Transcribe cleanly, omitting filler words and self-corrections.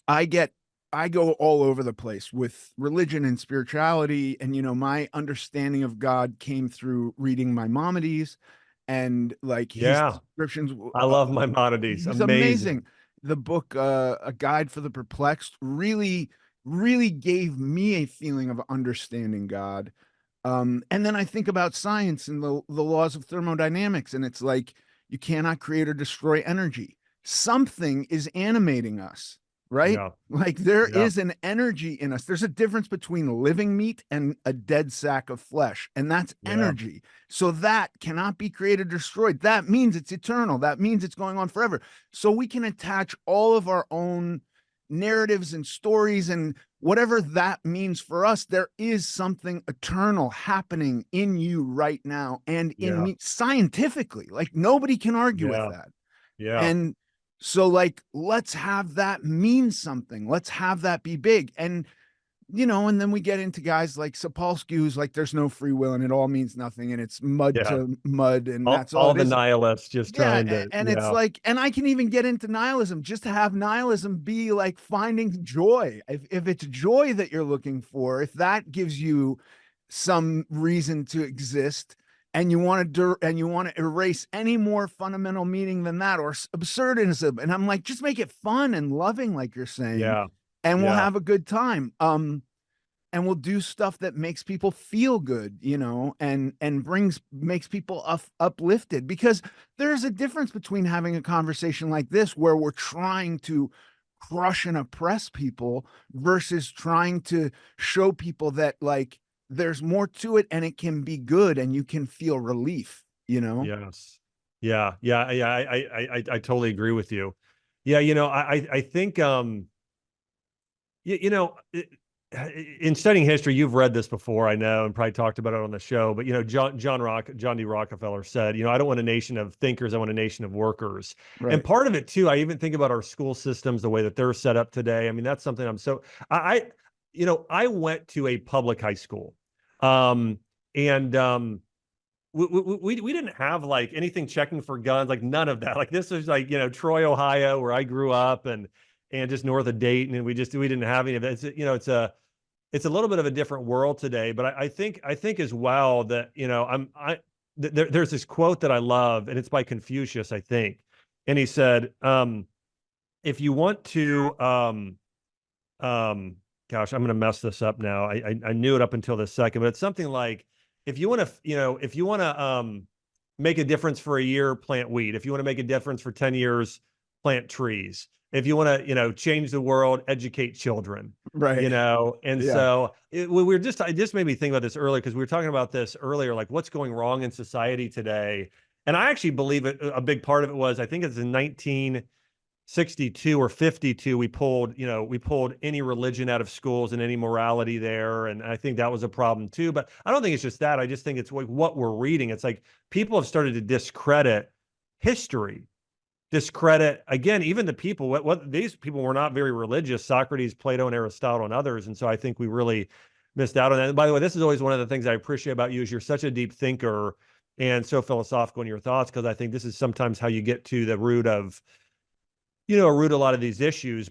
I get I go all over the place with religion and spirituality, and my understanding of God came through reading Maimonides, and like his Yeah. descriptions. I love Maimonides. He's Amazing. amazing. The book, A Guide for the Perplexed, really gave me a feeling of understanding God. And then I think about science and the laws of thermodynamics, and it's like you cannot create or destroy energy. Something is animating us, right? Yeah. Like there Yeah. is an energy in us. There's a difference between living meat and a dead sack of flesh, and that's Yeah. energy. So that cannot be created or destroyed. That means it's eternal. That means it's going on forever. So we can attach all of our own narratives and stories and whatever that means for us. There is something eternal happening in you right now and in Yeah. me scientifically. Like nobody can argue with Yeah. that. Yeah. And so, like, let's have that mean something. Let's have that be big. And then we get into guys like Sapolsky, who's like, there's no free will and it all means nothing and it's mud Yeah. to mud and All, that's all all it the is. nihilists just Yeah, trying to, and it's yeah. like, and I can even get into nihilism, just to have nihilism be like finding joy. If it's joy that you're looking for, if that gives you some reason to exist, and you want to erase any more fundamental meaning than that, or absurdism, and I'm like, just make it fun and loving, like you're saying, Yeah. and we'll Yeah. have a good time. And we'll do stuff that makes people feel good, and makes people uplifted, because there's a difference between having a conversation like this where we're trying to crush and oppress people versus trying to show people that, like, there's more to it and it can be good and you can feel relief. Yes. Yeah. Yeah. Yeah. I totally agree with you. Yeah. I think, in studying history, you've read this before, I know, and probably talked about it on the show. But John D. Rockefeller said, I don't want a nation of thinkers, I want a nation of workers. And Right. part of it too, I even think about our school systems, the way that they're set up today. I mean, that's something I went to a public high school, and we didn't have like anything checking for guns, like none of that. Like this was like, Troy, Ohio, where I grew up, and just north of Dayton, and we didn't have any of that. It's a little bit of a different world today, but I think as well that there's this quote that I love, and it's by Confucius, I think, and he said, if you want to, um, gosh, I'm going to mess this up now. I knew it up until this second, but it's something like, if you want to make a difference for a year, plant weed. If you want to make a difference for 10 years, plant trees. If you want to, change the world, educate children. Right. And Yeah. so I just made me think about this earlier, because we were talking about this earlier, like what's going wrong in society today. And I actually believe a big part of it was, I think it's in 1962 or 52, we pulled any religion out of schools and any morality there. And I think that was a problem too. But I don't think it's just that. I just think it's like what we're reading. It's like people have started to discredit history, discredit, again, even the people, what these people were not very religious: Socrates, Plato, and Aristotle, and others. And so I think we really missed out on that. And by the way, this is always one of the things I appreciate about you, is you're such a deep thinker and so philosophical in your thoughts, because I think this is sometimes how you get to the root of a lot of these issues.